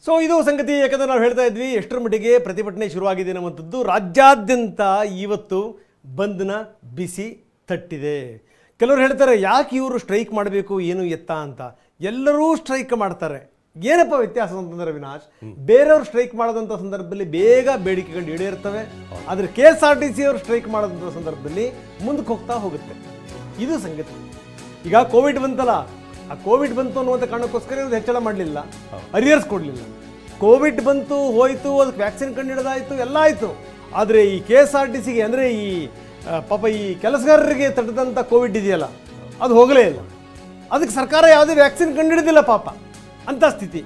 So ಇದು ಸಂಗತಿ. ಯಾಕಂದರೆ ನಾವು ಹೇಳ್ತಾ ಇದ್ವಿ ಎಷ್ಟರ ಮಟ್ಟಿಗೆ ಪ್ರತಿಭಟನೆ ಶುರುವಾಗಿದೆ ಅನ್ನುವಂಥದ್ದು. ರಾಜ್ಯಾದ್ಯಂತ ಇವತ್ತು ಬಂದ್ನ ಬಿಸಿ ತಟ್ಟಿದೆ. ಕೆಲವರು ಹೇಳ್ತಾರೆ ಯಾಕೆ ಇವರು ಸ್ಟ್ರೈಕ್ ಮಾಡಬೇಕು ಏನು ಎತ್ತ ಅಂತ. ಎಲ್ಲರೂ ಸ್ಟ್ರೈಕ್ ಮಾಡ್ತಾರೆ. ಏನಪ್ಪ ವ್ಯತ್ಯಾಸ ಅಂತಂದರೆ ಅವಿನಾಶ್, ಬೇರೆಯವರು ಸ್ಟ್ರೈಕ್ ಮಾಡೋದಂಥ ಸಂದರ್ಭದಲ್ಲಿ ಬೇಗ ಬೇಡಿಕೆಗಳು ಈಡೇರ್ತವೆ. ಆದರೆ KSRTC ಅವರು ಸ್ಟ್ರೈಕ್ ಮಾಡೋದಂಥ ಸಂದರ್ಭದಲ್ಲಿ ಮುಂದಕ್ಕೆ ಹೋಗ್ತಾ ಹೋಗುತ್ತೆ. ಇದು ಸಂಗತಿ. ಈಗ ಕೋವಿಡ್ ಬಂತಲ್ಲ, ಆ ಕೋವಿಡ್ ಬಂತು ಅನ್ನುವಂಥ ಕಾರಣಕ್ಕೋಸ್ಕರ ಇವ್ರು ಹೆಚ್ಚಳ ಮಾಡಲಿಲ್ಲ, ಅರಿಯರ್ಸ್ ಕೊಡಲಿಲ್ಲ. ಕೋವಿಡ್ ಬಂತು ಹೋಯಿತು, ಅದಕ್ಕೆ ವ್ಯಾಕ್ಸಿನ್ ಕಂಡುಹಿಡಿದಾಯಿತು, ಎಲ್ಲ ಆಯಿತು. ಆದರೆ ಈ KSRTCಗೆ ಅಂದರೆ ಈ ಪಾಪ ಈ ಕೆಲಸಗಾರರಿಗೆ ತಟ್ಟದಂಥ ಕೋವಿಡ್ ಇದೆಯಲ್ಲ, ಅದು ಹೋಗಲೇ ಇಲ್ಲ. ಅದಕ್ಕೆ ಸರ್ಕಾರ ಯಾವುದೇ ವ್ಯಾಕ್ಸಿನ್ ಕಂಡುಹಿಡಿದಿಲ್ಲ ಪಾಪ. ಅಂಥ ಸ್ಥಿತಿ.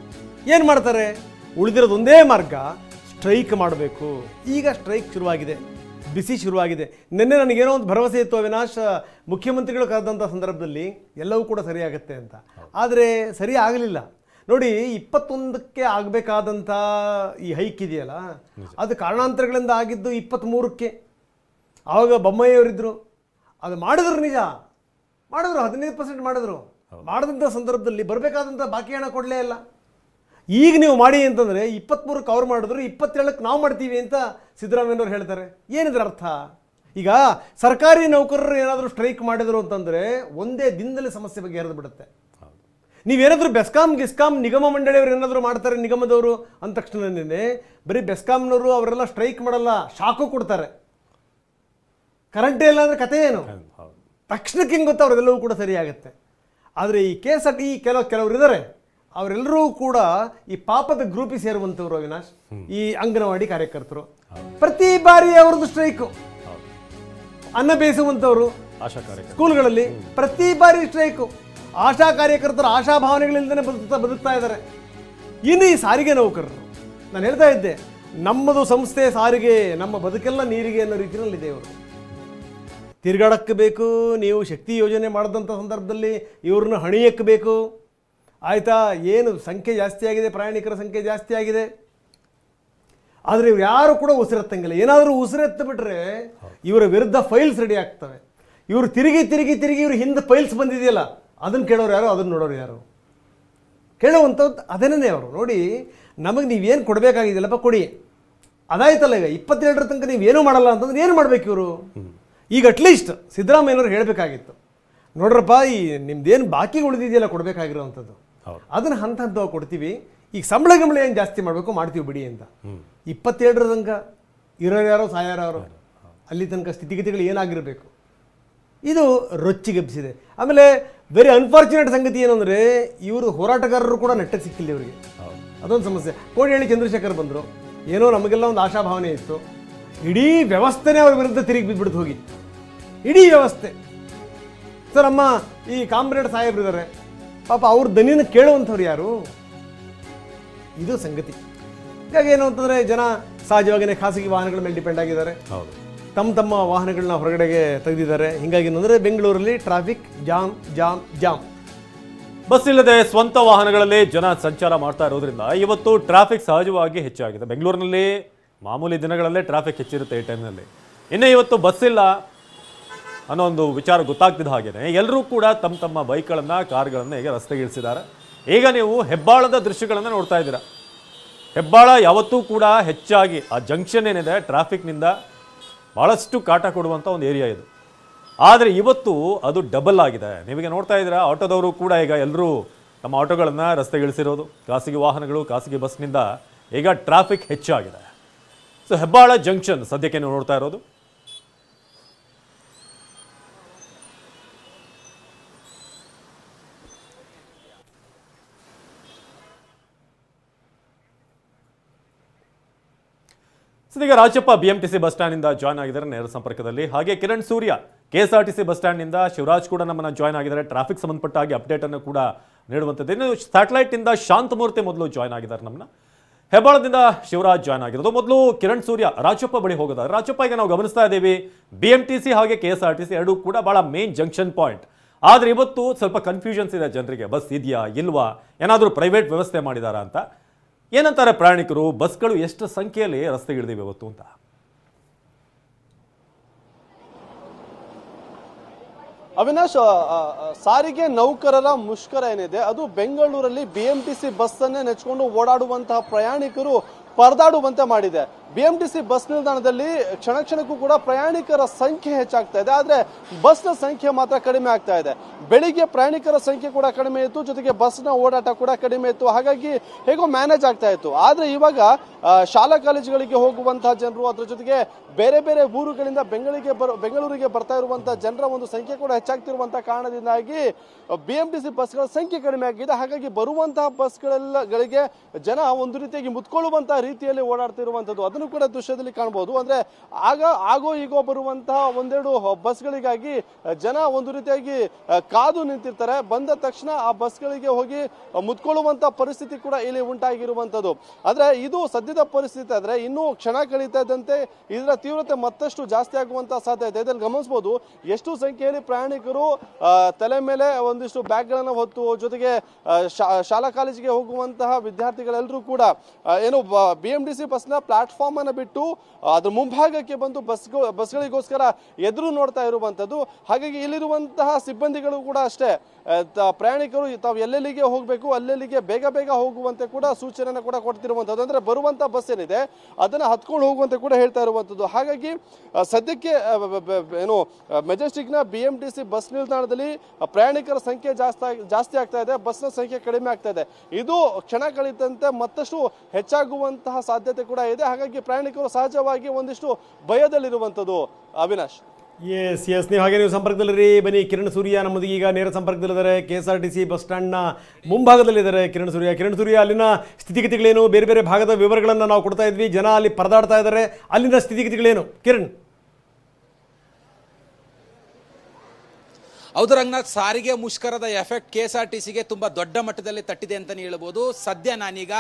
ಏನು ಮಾಡ್ತಾರೆ? ಉಳಿದಿರೋದು ಒಂದೇ ಮಾರ್ಗ, ಸ್ಟ್ರೈಕ್ ಮಾಡಬೇಕು. ಈಗ ಸ್ಟ್ರೈಕ್ ಶುರುವಾಗಿದೆ, ಬಿಸಿ ಶುರುವಾಗಿದೆ. ನಿನ್ನೆ ನನಗೇನೋ ಒಂದು ಭರವಸೆ ಇತ್ತು ಅವಿನಾಶ್, ಮುಖ್ಯಮಂತ್ರಿಗಳು ಕರೆದಂಥ ಸಂದರ್ಭದಲ್ಲಿ ಎಲ್ಲವೂ ಕೂಡ ಸರಿಯಾಗತ್ತೆ ಅಂತ. ಆದರೆ ಸರಿ ಆಗಲಿಲ್ಲ. ನೋಡಿ, 21ಕ್ಕೆ ಆಗಬೇಕಾದಂಥ ಈ ಹೈಕ್ ಇದೆಯಲ್ಲ, ಅದು ಕಾರಣಾಂತರಗಳಿಂದ ಆಗಿದ್ದು 23ಕ್ಕೆ. ಆವಾಗ ಬೊಮ್ಮಾಯಿಯವರಿದ್ದರು, ಅದು ಮಾಡಿದ್ರು, ನಿಜ ಮಾಡಿದ್ರು, 15% ಮಾಡಿದ್ರು. ಮಾಡಿದಂಥ ಸಂದರ್ಭದಲ್ಲಿ ಬರಬೇಕಾದಂಥ ಬಾಕಿ ಹಣ ಕೊಡಲೇ ಇಲ್ಲ. ಈಗ ನೀವು ಮಾಡಿ ಅಂತಂದರೆ 23ಕ್ಕೆ ಅವ್ರು ಮಾಡಿದ್ರು, 27ಕ್ಕೆ ನಾವು ಮಾಡ್ತೀವಿ ಅಂತ ಸಿದ್ದರಾಮಯ್ಯನವ್ರು ಹೇಳ್ತಾರೆ. ಏನಿದ್ರ ಅರ್ಥ? ಈಗ ಸರ್ಕಾರಿ ನೌಕರರು ಏನಾದರೂ ಸ್ಟ್ರೈಕ್ ಮಾಡಿದ್ರು ಅಂತಂದರೆ ಒಂದೇ ದಿನದಲ್ಲಿ ಸಮಸ್ಯೆ ಬಗ್ಗೆ ಹರಿದು ಬಿಡುತ್ತೆ. ನೀವೇನಾದರೂ ಬೆಸ್ಕಾಂ ಗಿಸ್ಕಾಂ ನಿಗಮ ಮಂಡಳಿಯವರು ಏನಾದರೂ ಮಾಡ್ತಾರೆ, ನಿಗಮದವರು ಅಂದ ತಕ್ಷಣನೇ ಬರೀ ಬೆಸ್ಕಾಂನವರು ಅವರೆಲ್ಲ ಸ್ಟ್ರೈಕ್ ಮಾಡಲ್ಲ, ಶಾಕು ಕೊಡ್ತಾರೆ. ಕರೆಂಟೇ ಇಲ್ಲ ಅಂದರೆ ಕತೆ ಏನು? ತಕ್ಷಣಕ್ಕೆ ಹೆಂಗೆ ಗೊತ್ತಾ ಅವರೆಲ್ಲವೂ ಕೂಡ ಸರಿಯಾಗತ್ತೆ. ಆದರೆ ಈ KSRTC ಕೆಲವರು ಇದ್ದಾರೆ, ಅವರೆಲ್ಲರೂ ಕೂಡ ಈ ಪಾಪದ ಗ್ರೂಪಿಗೆ ಸೇರುವಂಥವ್ರು ಅವಿನಾಶ್. ಈ ಅಂಗನವಾಡಿ ಕಾರ್ಯಕರ್ತರು ಪ್ರತಿ ಬಾರಿ ಅವರದ್ದು ಸ್ಟ್ರೈಕು. ಅನ್ನ ಬೇಯಿಸುವಂಥವ್ರು ಸ್ಕೂಲ್ಗಳಲ್ಲಿ ಪ್ರತಿ ಬಾರಿ ಸ್ಟ್ರೈಕು. ಆಶಾ ಕಾರ್ಯಕರ್ತರು ಆಶಾ ಭಾವನೆಗಳಿಂದನೇ ಬದುಕ್ತಾ ಇದ್ದಾರೆ. ಇನ್ನು ಈ ಸಾರಿಗೆ ನೌಕರರು, ನಾನು ಹೇಳ್ತಾ ಇದ್ದೆ, ನಮ್ಮದು ಸಂಸ್ಥೆ ಸಾರಿಗೆ, ನಮ್ಮ ಬದುಕೆಲ್ಲ ನೀರಿಗೆ ಅನ್ನೋ ರೀತಿಯಲ್ಲಿದೆ. ಇವರು ತಿರುಗಾಡಕ್ಕೆ ಬೇಕು, ನೀವು ಶಕ್ತಿ ಯೋಜನೆ ಮಾಡಿದಂಥ ಸಂದರ್ಭದಲ್ಲಿ ಇವ್ರನ್ನ ಹಣಿಯಕ್ಕೆ ಬೇಕು. ಆಯಿತಾ? ಏನು ಸಂಖ್ಯೆ ಜಾಸ್ತಿ ಆಗಿದೆ, ಪ್ರಯಾಣಿಕರ ಸಂಖ್ಯೆ ಜಾಸ್ತಿ ಆಗಿದೆ. ಆದರೆ ಇವ್ರು ಯಾರು ಕೂಡ ಉಸಿರೆತ್ತಂಗಿಲ್ಲ. ಏನಾದರೂ ಉಸಿರೆತ್ತ ಬಿಟ್ರೆ ಇವರ ವಿರುದ್ಧ ಫೈಲ್ಸ್ ರೆಡಿ ಆಗ್ತವೆ. ಇವರು ತಿರುಗಿ ತಿರುಗಿ ತಿರುಗಿ ಇವ್ರ ಹಿಂದೆ ಫೈಲ್ಸ್ ಬಂದಿದೆಯಲ್ಲ, ಅದನ್ನು ಕೇಳೋರು ಯಾರು, ಅದನ್ನು ನೋಡೋರು ಯಾರು? ಕೇಳುವಂಥದ್ದು ಅದೇನೇ ಅವರು. ನೋಡಿ, ನಮಗೆ ನೀವೇನು ಕೊಡಬೇಕಾಗಿದೆಯಲ್ಲಪ್ಪ ಕೊಡಿ, ಅದಾಯ್ತಲ್ಲ. ಈಗ 22ರ ತನಕ ನೀವೇನೂ ಮಾಡಲ್ಲ ಅಂತಂದ್ರೆ ಏನು ಮಾಡಬೇಕು ಇವರು? ಈಗ ಅಟ್ಲೀಸ್ಟ್ ಸಿದ್ದರಾಮಯ್ಯನವ್ರು ಹೇಳಬೇಕಾಗಿತ್ತು, ನೋಡ್ರಪ್ಪ, ಈ ನಿಮ್ದೇನು ಬಾಕಿ ಉಳಿದಿದೆಯಲ್ಲ ಕೊಡಬೇಕಾಗಿರೋವಂಥದ್ದು, ಅದನ್ನು ಹಂತ ಹಂತವಾಗಿ ಕೊಡ್ತೀವಿ. ಈಗ ಸಂಬಳ ಏನು ಜಾಸ್ತಿ ಮಾಡಬೇಕು ಮಾಡ್ತೀವಿ ಬಿಡಿ ಅಂತ. 27ರ ತನಕ ಇರೋರು ಯಾರೋ ಸಾಯಾರೋ, ಅಲ್ಲಿ ತನಕ ಸ್ಥಿತಿಗತಿಗಳು ಏನಾಗಿರಬೇಕು, ಇದು ರೊಚ್ಚಿಗೆಬ್ಬಿಸಿದೆ. ಆಮೇಲೆ ವೆರಿ ಅನ್ಫಾರ್ಚುನೇಟ್ ಸಂಗತಿ ಏನು ಅಂದರೆ, ಇವರು ಹೋರಾಟಗಾರರು ಕೂಡ ನೆಟ್ಟಗೆ ಸಿಕ್ಕಿಲ್ಲ ಇವರಿಗೆ. ಅದೊಂದು ಸಮಸ್ಯೆ. ಕೋಡಿಹಳ್ಳಿ ಚಂದ್ರಶೇಖರ್ ಬಂದರು, ಏನೋ ನಮಗೆಲ್ಲ ಒಂದು ಆಶಾಭಾವನೆ ಇತ್ತು. ಇಡೀ ವ್ಯವಸ್ಥೆನೇ ಅವ್ರ ವಿರುದ್ಧ ತಿರುಗಿ ಬಿದ್ದುಬಿಟ್ಟು ಹೋಗಿ, ಇಡೀ ವ್ಯವಸ್ಥೆ. ಸರ್, ಅಮ್ಮ ಈ ಕಾಮ್ರೇಡ್ ಸಾಹೇಬ್ರು ಇದ್ದಾರೆ ಪಾಪ, ಅವ್ರ ದನಿನ ಕೇಳುವಂಥವ್ರು ಯಾರು? ಇದು ಸಂಗತಿ. ಹೀಗಾಗಿ ಏನು ಅಂತಂದರೆ, ಜನ ಸಹಜವಾಗಿಯೇ ಖಾಸಗಿ ವಾಹನಗಳ ಮೇಲೆ ಡಿಪೆಂಡ್ ಆಗಿದ್ದಾರೆ. ತಮ್ಮ ವಾಹನಗಳನ್ನ ಹೊರಗಡೆಗೆ ತೆಗೆದಿದ್ದಾರೆ. ಹೀಗಾಗಿ ಏನಂದರೆ ಬೆಂಗಳೂರಲ್ಲಿ traffic jam jam jam. Bus ಇಲ್ಲದೆ ಸ್ವಂತ ವಾಹನಗಳಲ್ಲಿ ಜನ ಸಂಚಾರ ಮಾಡ್ತಾ ಇರೋದ್ರಿಂದ ಇವತ್ತು ಟ್ರಾಫಿಕ್ ಸಹಜವಾಗಿ ಹೆಚ್ಚಾಗಿದೆ. ಬೆಂಗಳೂರಿನಲ್ಲಿ ಮಾಮೂಲಿ ದಿನಗಳಲ್ಲೇ ಟ್ರಾಫಿಕ್ ಹೆಚ್ಚಿರುತ್ತೆ ಈ ಟೈಮ್ನಲ್ಲಿ. ಇನ್ನು ಇವತ್ತು ಬಸ್ ಇಲ್ಲ ಅನ್ನೋ ಒಂದು ವಿಚಾರ ಗೊತ್ತಾಗ್ತಿದ್ದ ಹಾಗೇನೆ ಎಲ್ಲರೂ ಕೂಡ ತಮ್ಮ ಬೈಕ್ಗಳನ್ನು ಕಾರ್ಗಳನ್ನು ಈಗ ರಸ್ತೆಗೆ ಇಳಿಸಿದ್ದಾರೆ. ಈಗ ನೀವು ಹೆಬ್ಬಾಳದ ದೃಶ್ಯಗಳನ್ನು ನೋಡ್ತಾ ಇದ್ದೀರಾ. ಹೆಬ್ಬಾಳ ಯಾವತ್ತೂ ಕೂಡ ಹೆಚ್ಚಾಗಿ ಆ ಜಂಕ್ಷನ್ ಏನಿದೆ ಟ್ರಾಫಿಕ್ನಿಂದ ಭಾಳಷ್ಟು ಕಾಟ ಕೊಡುವಂಥ ಒಂದು ಏರಿಯಾ ಇದು. ಆದರೆ ಇವತ್ತು ಅದು ಡಬಲ್ ಆಗಿದೆ. ನೀವೀಗ ನೋಡ್ತಾ ಇದ್ದೀರಾ, ಆಟೋದವರು ಕೂಡ ಈಗ ಎಲ್ಲರೂ ನಮ್ಮ ಆಟೋಗಳನ್ನು ರಸ್ತೆಗೆ ಇಳಿಸಿರೋದು. ಖಾಸಗಿ ವಾಹನಗಳು, ಖಾಸಗಿ ಬಸ್ನಿಂದ ಈಗ ಟ್ರಾಫಿಕ್ ಹೆಚ್ಚಾಗಿದೆ. ಸೊ ಹೆಬ್ಬಾಳ ಜಂಕ್ಷನ್ ಸದ್ಯಕ್ಕೆ ನೀವು ನೋಡ್ತಾ ಇರೋದು. ಈಗ Rajappa BMTC bus stand join ಆಗಿದ್ದಾರೆ ನೇರ ಸಂಪರ್ಕದಲ್ಲಿ. ಹಾಗೆ ಕಿರಣ್ ಸೂರ್ಯ KSRTC ಬಸ್ ಸ್ಟ್ಯಾಂಡ್ ನಿಂದ, ಶಿವರಾಜ್ ಕೂಡ ನಮ್ಮನ್ನ ಜಾಯ್ನ್ ಆಗಿದ್ದಾರೆ. ಟ್ರಾಫಿಕ್ ಸಂಬಂಧಪಟ್ಟ ಹಾಗೆ ಅಪ್ಡೇಟ್ ಅನ್ನು ಕೂಡ ನೀಡುವಂಥದ್ದು. ಇನ್ನು ಸ್ಯಾಟಲೈಟ್ ಇಂದ ಶಾಂತಮೂರ್ತಿ ಮೊದಲು ಜಾಯ್ನ್ ಆಗಿದ್ದಾರೆ ನಮ್ಮನ್ನ. ಹೆಬ್ಬಾಳದಿಂದ ಶಿವರಾಜ್ ಜಾಯ್ನ್ ಆಗಿರೋದು. ಮೊದಲು ಕಿರಣ್ ಸೂರ್ಯ ರಾಜಪ್ಪ ಬಳಿ ಹೋಗೋದಾದ್ರೆ, ರಾಜಪ್ಪ ಈಗ ನಾವು ಗಮನಿಸ್ತಾ ಇದ್ದೀವಿ BMTC ಹಾಗೆ KSRTC ಎರಡೂ ಕೂಡ ಬಹಳ ಮೇನ್ ಜಂಕ್ಷನ್ ಪಾಯಿಂಟ್. ಆದ್ರೆ ಇವತ್ತು ಸ್ವಲ್ಪ ಕನ್ಫ್ಯೂಷನ್ಸ್ ಇದೆ ಜನರಿಗೆ, ಬಸ್ ಇದೆಯಾ ಇಲ್ವಾ, ಏನಾದರೂ ಪ್ರೈವೇಟ್ ವ್ಯವಸ್ಥೆ ಮಾಡಿದಾರಾ ಅಂತ. ಏನಂತಾರೆ ಪ್ರಯಾಣಿಕರು, ಬಸ್ಗಳು ಎಷ್ಟು ಸಂಖ್ಯೆಯಲ್ಲಿ ರಸ್ತೆಗಿಳಿದಿವೆ ಇವತ್ತು ಅಂತ? ಅವಿನಾಶ್, ಸಾರಿಗೆ ನೌಕರರ ಮುಷ್ಕರ ಏನಿದೆ ಅದು ಬೆಂಗಳೂರಲ್ಲಿ BMTC ಬಸ್ ಅನ್ನೇ ನೆಚ್ಕೊಂಡು ಓಡಾಡುವಂತಹ ಪ್ರಯಾಣಿಕರು ಪರದಾಡುವಂತೆ ಮಾಡಿದೆ. BMTC ಬಸ್ ನಿಲ್ದಾಣದಲ್ಲಿ ಕ್ಷಣ ಕ್ಷಣಕ್ಕೂ ಕೂಡ ಪ್ರಯಾಣಿಕರ ಸಂಖ್ಯೆ ಹೆಚ್ಚಾಗ್ತಾ ಇದೆ, ಆದ್ರೆ ಬಸ್ನ ಸಂಖ್ಯೆ ಮಾತ್ರ ಕಡಿಮೆ ಆಗ್ತಾ ಇದೆ. ಬೆಳಿಗ್ಗೆ ಪ್ರಯಾಣಿಕರ ಸಂಖ್ಯೆ ಕೂಡ ಕಡಿಮೆ ಇತ್ತು, ಜೊತೆಗೆ ಬಸ್ನ ಓಡಾಟ ಕೂಡ ಕಡಿಮೆ ಇತ್ತು, ಹಾಗಾಗಿ ಹೇಗೋ ಮ್ಯಾನೇಜ್ ಆಗ್ತಾ ಇತ್ತು. ಆದ್ರೆ ಇವಾಗ ಶಾಲಾ ಕಾಲೇಜುಗಳಿಗೆ ಹೋಗುವಂತಹ ಜನರು, ಅದ್ರ ಜೊತೆಗೆ ಬೇರೆ ಬೇರೆ ಊರುಗಳಿಂದ ಬೆಂಗಳೂರಿಗೆ ಬರ್ತಾ ಇರುವಂತಹ ಜನರ ಒಂದು ಸಂಖ್ಯೆ ಕೂಡ ಹೆಚ್ಚಾಗ್ತಿರುವಂತಹ ಕಾರಣದಿಂದಾಗಿ BMTC ಬಸ್ಗಳ ಸಂಖ್ಯೆ ಕಡಿಮೆ ಆಗಿದೆ. ಹಾಗಾಗಿ ಬರುವಂತಹ ಬಸ್ಗಳಿಗೆ ಜನ ಒಂದು ರೀತಿಯಾಗಿ ಮುತ್ಕೊಳ್ಳುವಂತಹ ರೀತಿಯಲ್ಲಿ ಓಡಾಡ್ತಿರುವಂತದ್ದು ಅದನ್ನು ಕೂಡ ದೃಶ್ಯದಲ್ಲಿ ಕಾಣಬಹುದು. ಅಂದ್ರೆ ಆಗೋ ಈಗೋ ಬರುವಂತಹ ಒಂದೆರಡು ಬಸ್ಗಳಿಗಾಗಿ ಜನ ಒಂದು ರೀತಿಯಾಗಿ ಕಾದು ನಿಂತಿರ್ತಾರೆ. ಬಂದ ತಕ್ಷಣ ಆ ಬಸ್ಗಳಿಗೆ ಹೋಗಿ ಮುತ್ಕೊಳ್ಳುವಂತಹ ಪರಿಸ್ಥಿತಿ ಕೂಡ ಇಲ್ಲಿ ಉಂಟಾಗಿರುವಂತದ್ದು. ಆದ್ರೆ ಇದು ಸದ್ಯದ ಪರಿಸ್ಥಿತಿ. ಆದ್ರೆ ಇನ್ನೂ ಕ್ಷಣ ಕಳೀತಾ ಇದ್ದಂತೆ ಇದರ ತೀವ್ರತೆ ಮತ್ತಷ್ಟು ಜಾಸ್ತಿ ಆಗುವಂತಹ ಸಾಧ್ಯತೆ ಇದರಲ್ಲಿ ಗಮನಿಸಬಹುದು. ಎಷ್ಟು ಸಂಖ್ಯೆಯಲ್ಲಿ ಪ್ರಯಾಣಿಕರು ತಲೆ ಮೇಲೆ ಒಂದಿಷ್ಟು ಬ್ಯಾಗ್ಗಳನ್ನು ಹೊತ್ತು, ಜೊತೆಗೆ ಶಾಲಾ ಕಾಲೇಜಿಗೆ ಹೋಗುವಂತಹ ವಿದ್ಯಾರ್ಥಿಗಳೆಲ್ಲರೂ ಕೂಡ ಏನು BMTC ಬಸ್ನ ಪ್ಲಾಟ್ಫಾರ್ಮ್ ಅನ್ನು ಬಿಟ್ಟು ಅದ್ರ ಮುಂಭಾಗಕ್ಕೆ ಬಂದು ಬಸ್ಗಳಿಗೋಸ್ಕರ ಎದುರು ನೋಡ್ತಾ ಇರುವಂತದ್ದು. ಹಾಗಾಗಿ ಇಲ್ಲಿರುವಂತಹ ಸಿಬ್ಬಂದಿಗಳು ಕೂಡ ಅಷ್ಟೇ, ಪ್ರಯಾಣಿಕರು ತಾವು ಎಲ್ಲೆಲ್ಲಿಗೆ ಹೋಗಬೇಕು ಅಲ್ಲೆಲ್ಲಿಗೆ ಬೇಗ ಬೇಗ ಹೋಗುವಂತೆ ಕೂಡ ಸೂಚನೆಯನ್ನು ಕೂಡ ಕೊಡ್ತಿರುವಂತದ್ದು. ಅಂದ್ರೆ ಬರುವಂತ ಬಸ್ ಏನಿದೆ ಅದನ್ನ ಹತ್ಕೊಂಡು ಹೋಗುವಂತೆ ಕೂಡ ಹೇಳ್ತಾ ಇರುವಂತದ್ದು. ಹಾಗಾಗಿ ಸದ್ಯಕ್ಕೆ ಏನು ಮೆಜೆಸ್ಟಿಕ್ನ BMTC ಬಸ್ ನಿಲ್ದಾಣದಲ್ಲಿ ಪ್ರಯಾಣಿಕರ ಸಂಖ್ಯೆ ಜಾಸ್ತಿ ಆಗ್ತಾ ಇದೆ, ಬಸ್ನ ಸಂಖ್ಯೆ ಕಡಿಮೆ ಆಗ್ತಾ ಇದೆ. ಇದು ಕ್ಷಣ ಕಳೀತಂತೆ ಮತ್ತಷ್ಟು ಹೆಚ್ಚಾಗುವಂತಹ ಸಾಧ್ಯತೆ ಕೂಡ ಇದೆ. ಹಾಗಾಗಿ ಪ್ರಯಾಣಿಕರು ಸಹಜವಾಗಿ ಒಂದಿಷ್ಟು ಭಯದಲ್ಲಿರುವಂತದ್ದು. ಅವಿನಾಶ್, ಎಸ್ ನೀವು ಹಾಗೆ ನೀವು ಸಂಪರ್ಕದಲ್ಲಿರಿ. ಬನ್ನಿ, ಕಿರಣ್ ಸೂರ್ಯ ನಮ್ಮೊಂದಿಗೆ ಈಗ ನೇರ ಸಂಪರ್ಕದಲ್ಲಿದ್ದಾರೆ. KSRTC ಬಸ್ ಸ್ಟ್ಯಾಂಡ್ನ ಮುಂಭಾಗದಲ್ಲಿದ್ದಾರೆ ಕಿರಣ್ ಸೂರ್ಯ. ಅಲ್ಲಿನ ಸ್ಥಿತಿಗತಿಗಳೇನು, ಬೇರೆ ಬೇರೆ ಭಾಗದ ವಿವರಗಳನ್ನು ನಾವು ಕೊಡ್ತಾ ಇದ್ವಿ. ಜನ ಅಲ್ಲಿ ಪರದಾಡ್ತಾ ಇದ್ದಾರೆ, ಅಲ್ಲಿನ ಸ್ಥಿತಿಗತಿಗಳೇನು ಕಿರಣ್? ಹೌದು ರಂಗನಾಥ್, ಸಾರಿಗೆ ಮುಷ್ಕರದ ಎಫೆಕ್ಟ್ KSRTCಗೆ ತುಂಬಾ ದೊಡ್ಡ ಮಟ್ಟದಲ್ಲಿ ತಟ್ಟಿದೆ ಅಂತಲೇ ಹೇಳ್ಬೋದು. ಸದ್ಯ ನಾನೀಗ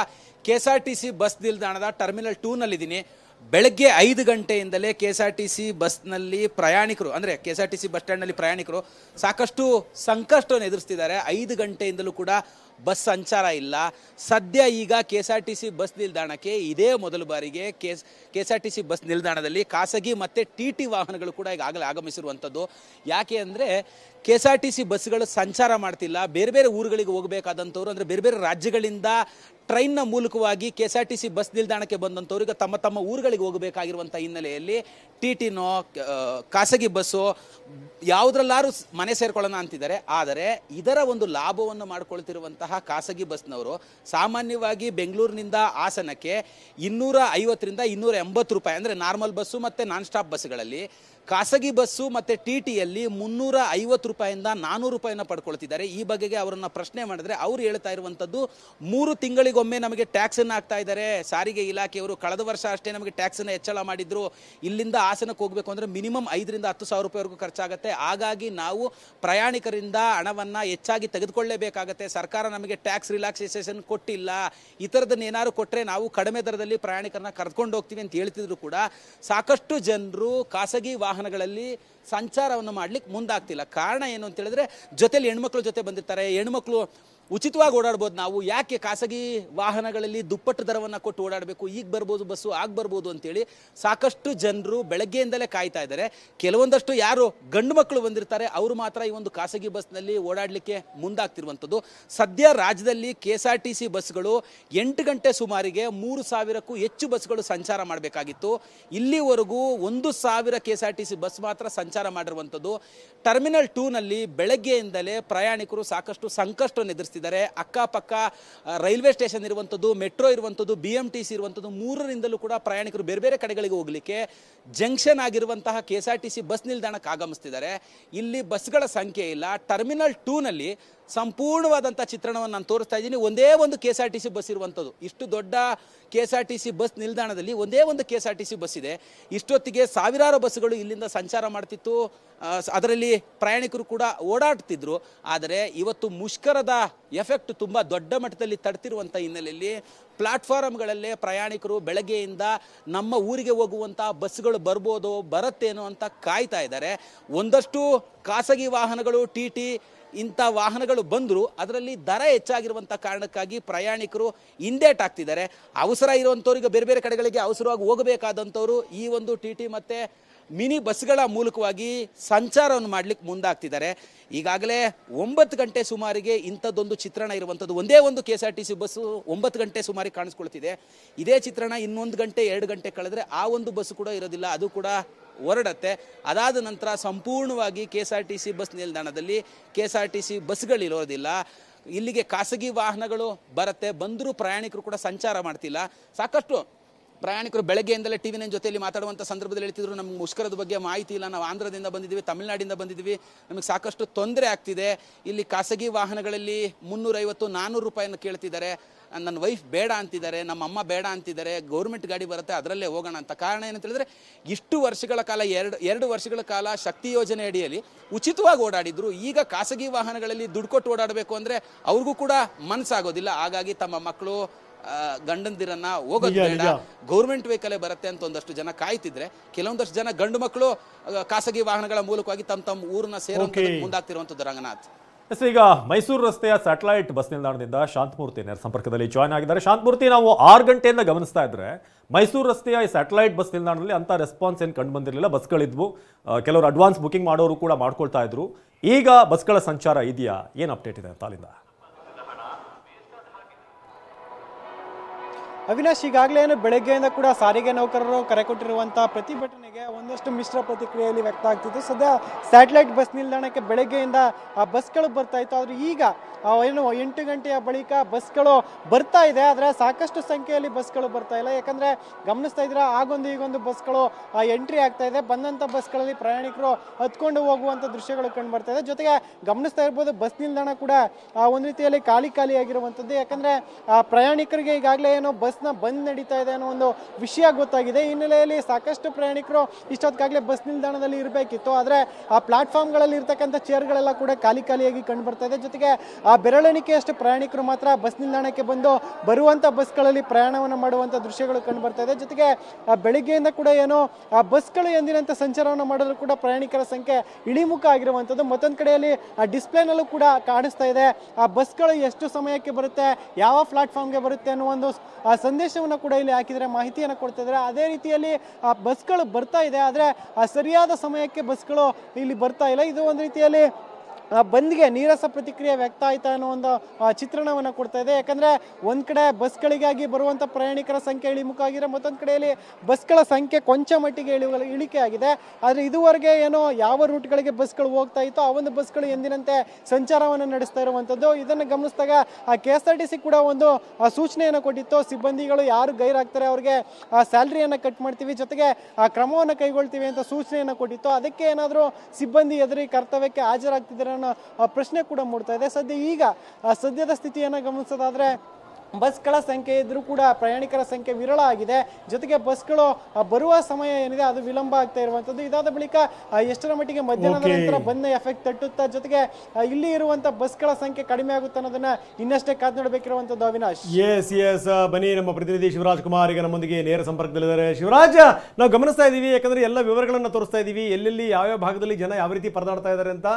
KSRTC ಬಸ್ ನಿಲ್ದಾಣದ ಟರ್ಮಿನಲ್ 2 ನಲ್ಲಿದ್ದೀನಿ. ಬೆಳಗ್ಗೆ 5 ಗಂಟೆಯಿಂದಲೇ KSRTC ಬಸ್ನಲ್ಲಿ ಪ್ರಯಾಣಿಕರು, ಅಂದರೆ KSRTC ಬಸ್ ಸ್ಟ್ಯಾಂಡ್ನಲ್ಲಿ ಪ್ರಯಾಣಿಕರು ಸಾಕಷ್ಟು ಸಂಕಷ್ಟವನ್ನು ಎದುರಿಸ್ತಿದ್ದಾರೆ. 5 ಗಂಟೆಯಿಂದಲೂ ಕೂಡ ಬಸ್ ಸಂಚಾರ ಇಲ್ಲ. ಸದ್ಯ ಈಗ KSRTC ಬಸ್ ನಿಲ್ದಾಣಕ್ಕೆ ಇದೇ ಮೊದಲ ಬಾರಿಗೆ KSRTC ಬಸ್ ನಿಲ್ದಾಣದಲ್ಲಿ ಖಾಸಗಿ ಮತ್ತು TT ವಾಹನಗಳು ಕೂಡ ಈಗಾಗಲೇ ಆಗಮಿಸಿರುವಂಥದ್ದು. ಯಾಕೆ ಅಂದರೆ KSRTC ಬಸ್ಗಳು ಸಂಚಾರ ಮಾಡ್ತಿಲ್ಲ. ಬೇರೆ ಬೇರೆ ಊರುಗಳಿಗೆ ಹೋಗಬೇಕಾದಂಥವ್ರು, ಅಂದರೆ ಬೇರೆ ಬೇರೆ ರಾಜ್ಯಗಳಿಂದ ಟ್ರೈನ್ನ ಮೂಲಕವಾಗಿ KSRTC ಬಸ್ ನಿಲ್ದಾಣಕ್ಕೆ ಬಂದಂಥವ್ರು ಈಗ ತಮ್ಮ ತಮ್ಮ ಊರುಗಳಿಗೆ ಹೋಗಬೇಕಾಗಿರುವಂಥ ಹಿನ್ನೆಲೆಯಲ್ಲಿ TTನೋ ಖಾಸಗಿ ಬಸ್ಸು ಯಾವುದ್ರಲ್ಲಾರು ಮನೆ ಸೇರ್ಕೊಳ್ಳೋಣ ಅಂತಿದ್ದಾರೆ. ಆದರೆ ಇದರ ಒಂದು ಲಾಭವನ್ನು ಮಾಡಿಕೊಳ್ತಿರುವಂತಹ ಖಾಸಗಿ ಬಸ್ನವರು ಸಾಮಾನ್ಯವಾಗಿ ಬೆಂಗಳೂರಿನಿಂದ ಹಾಸನಕ್ಕೆ 250ರಿಂದ 280 ರೂಪಾಯಿ, ಅಂದರೆ ನಾರ್ಮಲ್ ಬಸ್ಸು ಮತ್ತು ನಾನ್ ಸ್ಟಾಪ್ ಬಸ್ಗಳಲ್ಲಿ, ಖಾಸಗಿ ಬಸ್ಸು ಮತ್ತು TTಯಲ್ಲಿ 350 ರೂಪಾಯಿಂದ 400 ರೂಪಾಯಿನ ಪಡ್ಕೊಳ್ತಿದ್ದಾರೆ. ಈ ಬಗೆಗೆ ಅವರನ್ನು ಪ್ರಶ್ನೆ ಮಾಡಿದ್ರೆ ಅವ್ರು ಹೇಳ್ತಾ ಇರುವಂಥದ್ದು 3 ತಿಂಗಳಿಗೊಮ್ಮೆ ನಮಗೆ ಟ್ಯಾಕ್ಸನ್ನು ಹಾಕ್ತಾ ಇದ್ದಾರೆ ಸಾರಿಗೆ ಇಲಾಖೆಯವರು. ಕಳೆದ ವರ್ಷ ಅಷ್ಟೇ ನಮಗೆ ಟ್ಯಾಕ್ಸನ್ನು ಹೆಚ್ಚಳ ಮಾಡಿದ್ರು. ಇಲ್ಲಿಂದ ಹಾಸನಕ್ಕೆ ಹೋಗಬೇಕು ಅಂದರೆ ಮಿನಿಮಮ್ 5ರಿಂದ 10 ಸಾವಿರ ರೂಪಾಯಿವರೆಗೂ ಖರ್ಚಾಗುತ್ತೆ. ಹಾಗಾಗಿ ನಾವು ಪ್ರಯಾಣಿಕರಿಂದ ಹಣವನ್ನು ಹೆಚ್ಚಾಗಿ ತೆಗೆದುಕೊಳ್ಳಲೇಬೇಕಾಗತ್ತೆ. ಸರ್ಕಾರ ನಮಗೆ ಟ್ಯಾಕ್ಸ್ ರಿಲ್ಯಾಕ್ಸೇಷನ್ ಕೊಟ್ಟಿಲ್ಲ, ಈ ಥರದನ್ನು ಏನಾದ್ರು ಕೊಟ್ಟರೆ ನಾವು ಕಡಿಮೆ ದರದಲ್ಲಿ ಪ್ರಯಾಣಿಕರನ್ನ ಕರೆದುಕೊಂಡು ಹೋಗ್ತೀವಿ ಅಂತ ಹೇಳ್ತಿದ್ರು ಕೂಡ ಸಾಕಷ್ಟು ಜನರು ಖಾಸಗಿ ವಾಹನಗಳಲ್ಲಿ ಸಂಚಾರವನ್ನು ಮಾಡ್ಲಿಕ್ಕೆ ಮುಂದಾಗ್ತಿಲ್ಲ. ಕಾರಣ ಏನು ಅಂತ ಹೇಳಿದ್ರೆ, ಜೊತೆಲಿ ಹೆಣ್ಮಕ್ಳ ಜೊತೆ ಬಂದಿರ್ತಾರೆ, ಹೆಣ್ಮಕ್ಳು ಉಚಿತವಾಗಿ ಓಡಾಡ್ಬೋದು. ನಾವು ಯಾಕೆ ಖಾಸಗಿ ವಾಹನಗಳಲ್ಲಿ ದುಪ್ಪಟ್ಟು ದರವನ್ನು ಕೊಟ್ಟು ಓಡಾಡಬೇಕು, ಈಗ ಬರ್ಬೋದು ಬಸ್ಸು, ಆಗ ಬರ್ಬೋದು ಅಂತೇಳಿ ಸಾಕಷ್ಟು ಜನರು ಬೆಳಗ್ಗೆಯಿಂದಲೇ ಕಾಯ್ತಾ ಇದ್ದಾರೆ. ಕೆಲವೊಂದಷ್ಟು ಯಾರು ಗಂಡು ಮಕ್ಕಳು ಬಂದಿರ್ತಾರೆ ಅವರು ಮಾತ್ರ ಈ ಒಂದು ಖಾಸಗಿ ಬಸ್ನಲ್ಲಿ ಓಡಾಡಲಿಕ್ಕೆ ಮುಂದಾಗ್ತಿರುವಂಥದ್ದು. ಸದ್ಯ ರಾಜ್ಯದಲ್ಲಿ KSRTC ಬಸ್ಗಳು 8 ಗಂಟೆ ಸುಮಾರಿಗೆ 3000ಕ್ಕೂ ಹೆಚ್ಚು ಬಸ್ಗಳು ಸಂಚಾರ ಮಾಡಬೇಕಾಗಿತ್ತು. ಇಲ್ಲಿವರೆಗೂ 1000 KSRTC ಬಸ್ ಮಾತ್ರ ಸಂಚಾರ ಮಾಡಿರುವಂಥದ್ದು. ಟರ್ಮಿನಲ್ 2 ನಲ್ಲಿ ಬೆಳಗ್ಗೆಯಿಂದಲೇ ಪ್ರಯಾಣಿಕರು ಸಾಕಷ್ಟು ಸಂಕಷ್ಟವನ್ನು ಎದುರಿಸ್ತಿದ್ದಾರೆ. ಅಕ್ಕಪಕ್ಕ ರೈಲ್ವೆ ಸ್ಟೇಷನ್ ಇರುವಂಥದ್ದು, ಮೆಟ್ರೋ ಇರುವಂಥದ್ದು, BMTC ಇರುವಂಥದ್ದು, 3ರಿಂದಲೂ ಕೂಡ ಪ್ರಯಾಣಿಕರು ಬೇರೆ ಬೇರೆ ಕಡೆಗಳಿಗೆ ಹೋಗಲಿಕ್ಕೆ ಜಂಕ್ಷನ್ ಆಗಿರುವಂತಹ KSRTC ಬಸ್ ನಿಲ್ದಾಣಕ್ಕೆ ಆಗಮಿಸ್ತಿದ್ದಾರೆ. ಇಲ್ಲಿ ಬಸ್ಗಳ ಸಂಖ್ಯೆ ಇಲ್ಲ. ಟರ್ಮಿನಲ್ 2 ನಲ್ಲಿ ಸಂಪೂರ್ಣವಾದಂಥ ಚಿತ್ರಣವನ್ನು ನಾನು ತೋರಿಸ್ತಾ ಇದ್ದೀನಿ. ಒಂದೇ ಒಂದು KSRTC ಬಸ್ ಇರುವಂಥದ್ದು. ಇಷ್ಟು ದೊಡ್ಡ KSRTC ಬಸ್ ನಿಲ್ದಾಣದಲ್ಲಿ ಒಂದೇ ಒಂದು KSRTC ಬಸ್ ಇದೆ. ಇಷ್ಟೊತ್ತಿಗೆ ಸಾವಿರಾರು ಬಸ್ಸುಗಳು ಇಲ್ಲಿಂದ ಸಂಚಾರ ಮಾಡ್ತಿತ್ತು, ಅದರಲ್ಲಿ ಪ್ರಯಾಣಿಕರು ಕೂಡ ಓಡಾಡ್ತಿದ್ರು. ಆದರೆ ಇವತ್ತು ಮುಷ್ಕರದ ಎಫೆಕ್ಟ್ ತುಂಬ ದೊಡ್ಡ ಮಟ್ಟದಲ್ಲಿ ತಡ್ತಿರುವಂಥ ಹಿನ್ನೆಲೆಯಲ್ಲಿ ಪ್ಲಾಟ್ಫಾರ್ಮ್ಗಳಲ್ಲೇ ಪ್ರಯಾಣಿಕರು ಬೆಳಗ್ಗೆಯಿಂದ ನಮ್ಮ ಊರಿಗೆ ಹೋಗುವಂಥ ಬಸ್ಸುಗಳು ಬರ್ಬೋದು, ಬರುತ್ತೇನೋ ಅಂತ ಕಾಯ್ತಾ ಇದ್ದಾರೆ. ಒಂದಷ್ಟು ಖಾಸಗಿ ವಾಹನಗಳು, TT ಇಂಥ ವಾಹನಗಳು ಬಂದರೂ ಅದರಲ್ಲಿ ದರ ಹೆಚ್ಚಾಗಿರುವಂಥ ಕಾರಣಕ್ಕಾಗಿ ಪ್ರಯಾಣಿಕರು ಹಿಂದೇಟ್ ಆಗ್ತಿದ್ದಾರೆ. ಅವಸರ ಇರುವಂಥವ್ರಿಗೆ ಬೇರೆ ಬೇರೆ ಕಡೆಗಳಿಗೆ ಅವಸರವಾಗಿ ಹೋಗಬೇಕಾದಂಥವ್ರು ಈ ಒಂದು TT ಮತ್ತು ಮಿನಿ ಬಸ್ಗಳ ಮೂಲಕವಾಗಿ ಸಂಚಾರವನ್ನು ಮಾಡಲಿಕ್ಕೆ ಮುಂದಾಗ್ತಿದ್ದಾರೆ. ಈಗಾಗಲೇ 9 ಗಂಟೆ ಸುಮಾರಿಗೆ ಇಂಥದ್ದೊಂದು ಚಿತ್ರಣ ಇರುವಂಥದ್ದು. ಒಂದೇ ಒಂದು KSRTC ಬಸ್ಸು 9 ಗಂಟೆ ಸುಮಾರಿಗೆ ಕಾಣಿಸ್ಕೊಳ್ತಿದೆ. ಇದೇ ಚಿತ್ರಣ ಇನ್ನೊಂದು ಗಂಟೆ 2 ಗಂಟೆ ಕಳೆದ್ರೆ ಆ ಒಂದು ಬಸ್ಸು ಕೂಡ ಇರೋದಿಲ್ಲ, ಅದು ಕೂಡ ಹೊರಡತ್ತೆ. ಅದಾದ ನಂತರ ಸಂಪೂರ್ಣವಾಗಿ KSRTC ಬಸ್ ನಿಲ್ದಾಣದಲ್ಲಿ KSRTC ಬಸ್ಗಳಿರೋದಿಲ್ಲ. ಇಲ್ಲಿಗೆ ಖಾಸಗಿ ವಾಹನಗಳು ಬರುತ್ತೆ, ಬಂದರೂ ಪ್ರಯಾಣಿಕರು ಕೂಡ ಸಂಚಾರ ಮಾಡ್ತಿಲ್ಲ. ಸಾಕಷ್ಟು ಪ್ರಯಾಣಿಕರು ಬೆಳಗ್ಗೆಯಿಂದಲೇ TV9 ಜೊತೆಯಲ್ಲಿ ಮಾತಾಡುವಂಥ ಸಂದರ್ಭದಲ್ಲಿ ಹೇಳ್ತಿದ್ರು, ನಮ್ಗೆ ಮುಷ್ಕರದ ಬಗ್ಗೆ ಮಾಹಿತಿ ಇಲ್ಲ, ನಾವು ಆಂಧ್ರದಿಂದ ಬಂದಿದ್ದೀವಿ, ತಮಿಳುನಾಡಿಂದ ಬಂದಿದ್ದೀವಿ, ನಮಗೆ ಸಾಕಷ್ಟು ತೊಂದರೆ ಆಗ್ತಿದೆ. ಇಲ್ಲಿ ಖಾಸಗಿ ವಾಹನಗಳಲ್ಲಿ 350-400 ರೂಪಾಯಿಯನ್ನು ಕೇಳ್ತಿದ್ದಾರೆ. ನನ್ನ ವೈಫ್ ಬೇಡ ಅಂತಿದ್ದಾರೆ, ನಮ್ಮ ಅಮ್ಮ ಬೇಡ ಅಂತಿದ್ದಾರೆ, ಗೌರ್ಮೆಂಟ್ ಗಾಡಿ ಬರುತ್ತೆ ಅದರಲ್ಲೇ ಹೋಗೋಣ ಅಂತ. ಕಾರಣ ಏನಂತ ಹೇಳಿದ್ರೆ ಇಷ್ಟು ವರ್ಷಗಳ ಕಾಲ ಎರಡು ವರ್ಷಗಳ ಕಾಲ ಶಕ್ತಿ ಯೋಜನೆ ಅಡಿಯಲ್ಲಿ ಉಚಿತವಾಗಿ ಓಡಾಡಿದ್ರು. ಈಗ ಖಾಸಗಿ ವಾಹನಗಳಲ್ಲಿ ದುಡ್ಡು ಕೊಟ್ಟು ಓಡಾಡಬೇಕು ಅಂದರೆ ಅವ್ರಿಗೂ ಕೂಡ ಮನಸ್ಸಾಗೋದಿಲ್ಲ. ಹಾಗಾಗಿ ತಮ್ಮ ಮಕ್ಕಳು ಗಂಡಂದಿರನ್ನ ಹೋಗೋದು ಬೇಡ, ಗೌರ್ಮೆಂಟ್ ವೆಹಿಕಲ್ ಬರುತ್ತೆ ಅಂತ ಒಂದಷ್ಟು ಜನ ಕಾಯ್ತಿದ್ರೆ, ಕೆಲವೊಂದಷ್ಟು ಜನ ಗಂಡು ಮಕ್ಕಳು ಖಾಸಗಿ ವಾಹನಗಳ ಮೂಲಕವಾಗಿ ತಮ್ಮ ಊರನ್ನ ಸೇರೋಕೆ ಮುಂದಾಗ್ತಿರುವಂತದ್ದು. ರಂಗನಾಥ್, ಈಗ ಮೈಸೂರು ರಸ್ತೆಯ ಸ್ಯಾಟಲೈಟ್ ಬಸ್ ನಿಲ್ದಾಣದಿಂದ ಶಾಂತಮೂರ್ತಿ ನೇರ ಸಂಪರ್ಕದಲ್ಲಿ ಜಾಯ್ನ್ ಆಗಿದ್ದಾರೆ. ಶಾಂತಮೂರ್ತಿ, ನಾವು 6 ಗಂಟೆಯಿಂದ ಗಮನಿಸ್ತಾ ಇದ್ರೆ ಮೈಸೂರು ರಸ್ತೆಯ ಈ ಸ್ಯಾಟಲೈಟ್ ಬಸ್ ನಿಲ್ದಾಣದಲ್ಲಿ ಅಂತ ರೆಸ್ಪಾನ್ಸ್ ಏನು ಕಂಡು ಬಂದಿರಲಿಲ್ಲ. ಬಸ್ಗಳಿದ್ವು, ಕೆಲವರು ಅಡ್ವಾನ್ಸ್ ಬುಕಿಂಗ್ ಮಾಡೋರು ಕೂಡ ಮಾಡ್ಕೊಳ್ತಾ ಇದ್ರು. ಈಗ ಬಸ್ಗಳ ಸಂಚಾರ ಇದೆಯಾ, ಏನು ಅಪ್ಡೇಟ್ ಇದೆ ತಾಲಿಂದ? ಅವಿನಾಶ್, ಈಗಾಗಲೇ ಬೆಳಗ್ಗೆಯಿಂದ ಕೂಡ ಸಾರಿಗೆ ನೌಕರರು ಕರೆ ಕೊಟ್ಟಿರುವಂತಹ ಪ್ರತಿಭಟನೆಗೆ ಒಂದಷ್ಟು ಮಿಶ್ರ ಪ್ರತಿಕ್ರಿಯೆಯಲ್ಲಿ ವ್ಯಕ್ತ ಆಗ್ತಿತ್ತು. ಸದ್ಯ ಸ್ಯಾಟಲೈಟ್ ಬಸ್ ನಿಲ್ದಾಣಕ್ಕೆ ಬೆಳಗ್ಗೆಯಿಂದ ಆ ಬಸ್ಗಳು ಬರ್ತಾ ಇತ್ತು. ಆದ್ರೆ ಈಗ ಏನು 8 ಗಂಟೆಯ ಬಳಿಕ ಬಸ್ಗಳು ಬರ್ತಾ ಇದೆ, ಆದರೆ ಸಾಕಷ್ಟು ಸಂಖ್ಯೆಯಲ್ಲಿ ಬಸ್ಗಳು ಬರ್ತಾ ಇಲ್ಲ. ಯಾಕಂದ್ರೆ ಗಮನಿಸ್ತಾ ಇದ್ರೆ ಆಗೊಂದು ಈಗೊಂದು ಬಸ್ಗಳು ಎಂಟ್ರಿ ಆಗ್ತಾ ಇದೆ. ಬಂದಂತ ಬಸ್ಗಳಲ್ಲಿ ಪ್ರಯಾಣಿಕರು ಹತ್ಕೊಂಡು ಹೋಗುವಂತ ದೃಶ್ಯಗಳು ಕಂಡು ಬರ್ತಾ ಇದೆ. ಜೊತೆಗೆ ಗಮನಿಸ್ತಾ ಇರ್ಬೋದು, ಬಸ್ ನಿಲ್ದಾಣ ಕೂಡ ಒಂದು ರೀತಿಯಲ್ಲಿ ಖಾಲಿಯಾಗಿರುವಂತದ್ದು. ಯಾಕಂದ್ರೆ ಪ್ರಯಾಣಿಕರಿಗೆ ಈಗಾಗಲೇ ಏನೋ ಬಸ್ನ ಬಂದ್ ನಡೀತಾ ಇದೆ ಅನ್ನೋ ಒಂದು ವಿಷಯ ಗೊತ್ತಾಗಿದೆ. ಈ ಹಿನ್ನೆಲೆಯಲ್ಲಿ ಸಾಕಷ್ಟು ಪ್ರಯಾಣಿಕರು ಇಷ್ಟೊತ್ತಿಗಾಗಲೇ ಬಸ್ ನಿಲ್ದಾಣದಲ್ಲಿ ಇರಬೇಕಿತ್ತು. ಆದ್ರೆ ಆ ಪ್ಲಾಟ್ಫಾರ್ಮ್ಗಳಲ್ಲಿ ಇರ್ತಕ್ಕಂಥ ಚೇರ್ಗಳೆಲ್ಲ ಕೂಡ ಖಾಲಿಯಾಗಿ ಕಂಡು ಬರ್ತಾ ಇದೆ. ಜೊತೆಗೆ ಆ ಬೆರಳೆಣಿಕೆಯಷ್ಟು ಪ್ರಯಾಣಿಕರು ಮಾತ್ರ ಬಸ್ ನಿಲ್ದಾಣಕ್ಕೆ ಬಂದು ಬರುವಂತ ಬಸ್ಗಳಲ್ಲಿ ಪ್ರಯಾಣವನ್ನು ಮಾಡುವಂತ ದೃಶ್ಯಗಳು ಕಂಡು ಬರ್ತಾ ಇದೆ. ಜೊತೆಗೆ ಬೆಳಿಗ್ಗೆಯಿಂದ ಕೂಡ ಏನೋ ಆ ಬಸ್ಗಳು ಎಂದಿನಂತೆ ಸಂಚಾರವನ್ನು ಮಾಡಲು ಕೂಡ ಪ್ರಯಾಣಿಕರ ಸಂಖ್ಯೆ ಇಳಿಮುಖ ಆಗಿರುವಂತದ್ದು. ಮತ್ತೊಂದು ಕಡೆಯಲ್ಲಿ ಆ ಡಿಸ್ಪ್ಲೇನಲ್ಲೂ ಕೂಡ ಕಾಣಿಸ್ತಾ ಇದೆ ಆ ಬಸ್ಗಳು ಎಷ್ಟು ಸಮಯಕ್ಕೆ ಬರುತ್ತೆ, ಯಾವ ಪ್ಲಾಟ್ಫಾರ್ಮ್ಗೆ ಬರುತ್ತೆ ಅನ್ನೋ ಒಂದು ಸಂದೇಶವನ್ನು ಕೂಡ ಇಲ್ಲಿ ಹಾಕಿದರೆ ಮಾಹಿತಿಯನ್ನು ಕೊಡ್ತಾ ಇದ್ದಾರೆ. ಅದೇ ರೀತಿಯಲ್ಲಿ ಆ ಬಸ್ಗಳು ಬರ್ತಾ ಇದೆ, ಆದರೆ ಸರಿಯಾದ ಸಮಯಕ್ಕೆ ಬಸ್ಗಳು ಇಲ್ಲಿ ಬರ್ತಾ ಇಲ್ಲ. ಇದು ಒಂದು ರೀತಿಯಲ್ಲಿ ಬಂದ್ಗೆ ನೀರಸ ಪ್ರತಿಕ್ರಿಯೆ ವ್ಯಕ್ತ ಆಯ್ತಾ ಅನ್ನೋ ಒಂದು ಚಿತ್ರಣವನ್ನು ಕೊಡ್ತಾ ಇದೆ. ಯಾಕಂದ್ರೆ ಒಂದ್ ಕಡೆ ಬಸ್ಗಳಿಗಾಗಿ ಬರುವಂತ ಪ್ರಯಾಣಿಕರ ಸಂಖ್ಯೆ ಇಳಿಮುಖ ಆಗಿದೆ, ಮತ್ತೊಂದು ಕಡೆಯಲ್ಲಿ ಬಸ್ಗಳ ಸಂಖ್ಯೆ ಕೊಂಚ ಮಟ್ಟಿಗೆ ಇಳಿಕೆ ಆಗಿದೆ. ಆದ್ರೆ ಇದುವರೆಗೆ ಏನೋ ಯಾವ ರೂಟ್ಗಳಿಗೆ ಬಸ್ಗಳು ಹೋಗ್ತಾ ಇತ್ತು ಆ ಒಂದು ಬಸ್ಗಳು ಎಂದಿನಂತೆ ಸಂಚಾರವನ್ನು ನಡೆಸ್ತಾ ಇರುವಂತದ್ದು. ಇದನ್ನು ಗಮನಿಸಿದಾಗ KSRTC ಕೂಡ ಒಂದು ಸೂಚನೆಯನ್ನು ಕೊಟ್ಟಿತ್ತು, ಸಿಬ್ಬಂದಿಗಳು ಯಾರು ಗೈರಾಗ್ತಾರೆ ಅವ್ರಿಗೆ ಸ್ಯಾಲರಿಯನ್ನು ಕಟ್ ಮಾಡ್ತೀವಿ, ಜೊತೆಗೆ ಕ್ರಮವನ್ನು ಕೈಗೊಳ್ತೀವಿ ಅಂತ ಸೂಚನೆಯನ್ನು ಕೊಟ್ಟಿತ್ತು. ಅದಕ್ಕೆ ಏನಾದರೂ ಸಿಬ್ಬಂದಿ ಎದುರಿ ಕರ್ತವ್ಯಕ್ಕೆ ಹಾಜರಾಗ್ತಿದ್ದಾರೆ ಪ್ರಶ್ನೆ ಕೂಡ ಮೂಡ್ತಾ ಇದೆ. ಸದ್ಯದ ಸ್ಥಿತಿಯನ್ನು ಗಮನಿಸೋದಾದ್ರೆ ಬಸ್ಗಳ ಸಂಖ್ಯೆ ಇದ್ರೂ ಕೂಡ ಪ್ರಯಾಣಿಕರ ಸಂಖ್ಯೆ ವಿರಳ ಆಗಿದೆ. ಜೊತೆಗೆ ಬಸ್ಗಳು ಬರುವ ಸಮಯ ಏನಿದೆ ಅದು ವಿಳಂಬ ಆಗ್ತಾ ಇರುವಂತದ್ದು. ಇದಾದ ಬಳಿಕ ಎಷ್ಟರ ಮಟ್ಟಿಗೆ ಮಧ್ಯಾಹ್ನದ ನಂತರ ಬಂದ ಎಫೆಕ್ಟ್ ತಟ್ಟುತ್ತಾ, ಜೊತೆಗೆ ಇಲ್ಲಿ ಇರುವಂತ ಬಸ್ಗಳ ಸಂಖ್ಯೆ ಕಡಿಮೆ ಆಗುತ್ತೆ ಅನ್ನೋದನ್ನ ಇನ್ನಷ್ಟೇ ಕಾದು ನೋಡಬೇಕಿರುವಂತದ್ದು. ಅವಿನಾಶ್, ಎಸ್ ಬನ್ನಿ, ನಮ್ಮ ಪ್ರತಿನಿಧಿ ಶಿವರಾಜ್ ಕುಮಾರ್ ಈಗ ನಮ್ಮೊಂದಿಗೆ ನೇರ ಸಂಪರ್ಕದಲ್ಲಿದ್ದಾರೆ. ಶಿವರಾಜ್, ನಾವು ಗಮನಿಸ್ತಾ ಇದ್ದೀವಿ, ಯಾಕಂದ್ರೆ ಎಲ್ಲ ವಿವರಗಳನ್ನು ತೋರಿಸ್ತಾ ಇದ್ದೀವಿ, ಎಲ್ಲೆಲ್ಲಿ ಯಾವ್ಯಾವ ಭಾಗದಲ್ಲಿ ಜನ ಯಾವ ರೀತಿ ಪರದಾಡ್ತಾ ಇದ್ದಾರೆ ಅಂತ.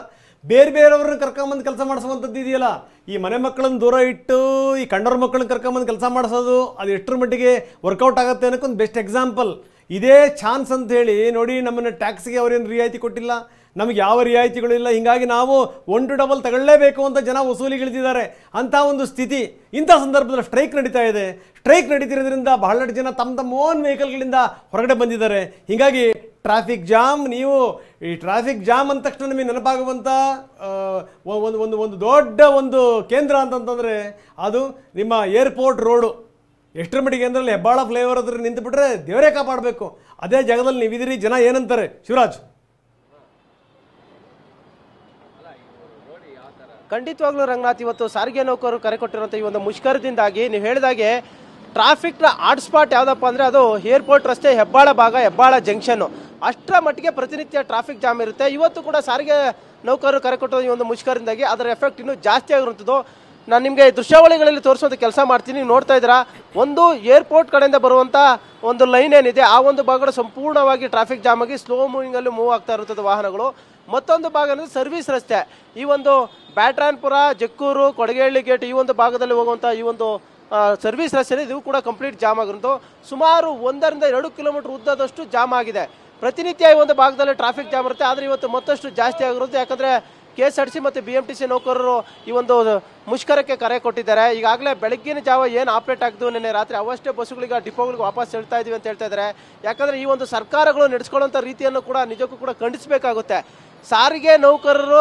ಬೇರೆಯವ್ರನ್ನ ಕರ್ಕೊಂಬಂದು ಕೆಲಸ ಮಾಡಿಸುವಂಥದ್ದು ಇದೆಯಲ್ಲ, ಈ ಮನೆ ಮಕ್ಕಳನ್ನ ದೂರ ಇಟ್ಟು ಈ ಕಂಡವ್ರ ಮಕ್ಕಳನ್ನ ಕರ್ಕೊಂಬಂದು ಕೆಲಸ ಮಾಡಿಸೋದು, ಅದು ಎಷ್ಟರ ಮಟ್ಟಿಗೆ ವರ್ಕೌಟ್ ಆಗುತ್ತೆ ಅನ್ನೋಕ್ಕೊಂದು ಬೆಸ್ಟ್ ಎಕ್ಸಾಂಪಲ್ ಇದೇ ಚಾನ್ಸ್ ಅಂತ ಹೇಳಿ ನೋಡಿ. ನಮ್ಮನ್ನು ಟ್ಯಾಕ್ಸ್ಗೆ ಅವರೇನು ರಿಯಾಯಿತಿ ಕೊಟ್ಟಿಲ್ಲ, ನಮಗೆ ಯಾವ ರಿಯಾಯಿತಿಗಳು ಇಲ್ಲ, ಹೀಗಾಗಿ ನಾವು 1 to 2 ತಗೊಳ್ಳೇಬೇಕು ಅಂತ ಜನ ವಸೂಲಿಗಿಳಿದಿದ್ದಾರೆ. ಅಂಥ ಒಂದು ಸ್ಥಿತಿ. ಇಂಥ ಸಂದರ್ಭದಲ್ಲಿ ಸ್ಟ್ರೈಕ್ ನಡೀತಾ ಇದೆ. ಸ್ಟ್ರೈಕ್ ನಡೀತಿರೋದ್ರಿಂದ ಬಹಳಷ್ಟು ಜನ ತಮ್ಮ ಓನ್ ವೆಹಿಕಲ್ಗಳಿಂದ ಹೊರಗಡೆ ಬಂದಿದ್ದಾರೆ. ಹೀಗಾಗಿ ಟ್ರಾಫಿಕ್ ಜಾಮ್, ನೀವು ಈ ಟ್ರಾಫಿಕ್ ಜಾಮ್ ಅಂದ ತಕ್ಷಣ ನಮಗೆ ನೆನಪಾಗುವಂಥ ಒಂದು ದೊಡ್ಡ ಒಂದು ಕೇಂದ್ರ ಅಂತಂತಂದರೆ ಅದು ನಿಮ್ಮ ಏರ್ಪೋರ್ಟ್ ರೋಡು. ಎಷ್ಟರ ಮಟ್ಟಿಗೆ ಅಂದ್ರಲ್ಲಿ ಹೆಬ್ಬಾಳ ಫ್ಲೇವರ್ ಹತ್ರ ನಿಂತುಬಿಟ್ರೆ ದೇವರೇ ಕಾಪಾಡಬೇಕು. ಅದೇ ಜಾಗದಲ್ಲಿ ನೀವಿದ್ದೀರಿ, ಜನ ಏನಂತಾರೆ ಶಿವರಾಜ್? ಖಂಡಿತವಾಗ್ಲೂ ರಂಗನಾಥ್, ಇವತ್ತು ಸಾರಿಗೆ ನೌಕರರು ಕರೆ ಕೊಟ್ಟಿರುವಂಥ ಈ ಒಂದು ಮುಷ್ಕರದಿಂದಾಗಿ ನೀವು ಹೇಳಿದಾಗೆ ಟ್ರಾಫಿಕ್ನ ಹಾಟ್ಸ್ಪಾಟ್ ಯಾವುದಪ್ಪ ಅಂದರೆ ಅದು ಏರ್ಪೋರ್ಟ್ ರಸ್ತೆ, ಹೆಬ್ಬಾಳ ಭಾಗ, ಹೆಬ್ಬಾಳ ಜಂಕ್ಷನ್ನು. ಅಷ್ಟರ ಮಟ್ಟಿಗೆ ಪ್ರತಿನಿತ್ಯ ಟ್ರಾಫಿಕ್ ಜಾಮ್ ಇರುತ್ತೆ. ಇವತ್ತು ಕೂಡ ಸಾರಿಗೆ ನೌಕರರು ಕರೆ ಕೊಟ್ಟಿರೋ ಈ ಒಂದು ಮುಷ್ಕರದಿಂದಾಗಿ ಅದರ ಎಫೆಕ್ಟ್ ಇನ್ನೂ ಜಾಸ್ತಿ ಆಗಿರುವಂಥದ್ದು. ನಾನು ನಿಮಗೆ ದೃಶ್ಯಾವಳಿಗಳಲ್ಲಿ ತೋರಿಸೋದು ಕೆಲಸ ಮಾಡ್ತೀನಿ. ನೀವು ನೋಡ್ತಾ ಇದ್ದೀರಾ, ಒಂದು ಏರ್ಪೋರ್ಟ್ ಕಡೆಯಿಂದ ಬರುವಂಥ ಒಂದು ಲೈನ್ ಏನಿದೆ ಆ ಒಂದು ಭಾಗಗಳು ಸಂಪೂರ್ಣವಾಗಿ ಟ್ರಾಫಿಕ್ ಜಾಮ್ ಆಗಿ ಸ್ಲೋ ಮೂವಿಂಗಲ್ಲಿ ಮೂವ್ ಆಗ್ತಾ ಇರುತ್ತದೆ ವಾಹನಗಳು. ಮತ್ತೊಂದು ಭಾಗ ಅಂದರೆ ಸರ್ವಿಸ್ ರಸ್ತೆ, ಈ ಒಂದು ಬ್ಯಾಟ್ರಾನ್ಪುರ, ಜಕ್ಕೂರು, ಕೊಡಗೇಹಳ್ಳಿ ಗೇಟ್ ಈ ಒಂದು ಭಾಗದಲ್ಲಿ ಹೋಗುವಂಥ ಈ ಒಂದು ಸರ್ವಿಸ್ ರಸ್ತೆ ಇದು ಕೂಡ ಕಂಪ್ಲೀಟ್ ಜಾಮ್ ಆಗಿರೋದು. ಸುಮಾರು 1 ರಿಂದ 2 ಕಿಲೋಮೀಟರ್ ಉದ್ದದಷ್ಟು ಜಾಮ್ ಆಗಿದೆ. ಪ್ರತಿನಿತ್ಯ ಈ ಒಂದು ಭಾಗದಲ್ಲಿ ಟ್ರಾಫಿಕ್ ಜಾಮ್ ಇರುತ್ತೆ. ಆದರೆ ಇವತ್ತು ಮತ್ತಷ್ಟು ಜಾಸ್ತಿ ಆಗಿರುತ್ತೆ. ಯಾಕಂದರೆ KSRTC ಮತ್ತು BMTC ನೌಕರರು ಈ ಒಂದು ಮುಷ್ಕರಕ್ಕೆ ಕರೆ ಕೊಟ್ಟಿದ್ದಾರೆ. ಈಗಾಗಲೇ ಬೆಳಗ್ಗಿನ ಜಾವ ಏನು ಆಪರೇಟ್ ಆಗಿದ್ದು ನಿನ್ನೆ ರಾತ್ರಿ ಅವಷ್ಟೇ ಬಸ್ಸುಗಳಿಗೆ ಡಿಪೋಗಳಿಗೆ ವಾಪಸ್ ಹೇಳ್ತಾ ಇದೀವಿ ಅಂತ ಹೇಳ್ತಾ ಇದ್ದಾರೆ. ಯಾಕಂದರೆ ಈ ಒಂದು ಸರ್ಕಾರಗಳು ನಡೆಸ್ಕೊಳ್ಳೋಂಥ ರೀತಿಯನ್ನು ಕೂಡ ನಿಜಕ್ಕೂ ಕೂಡ ಖಂಡಿಸಬೇಕಾಗುತ್ತೆ. ಸಾರಿಗೆ ನೌಕರರು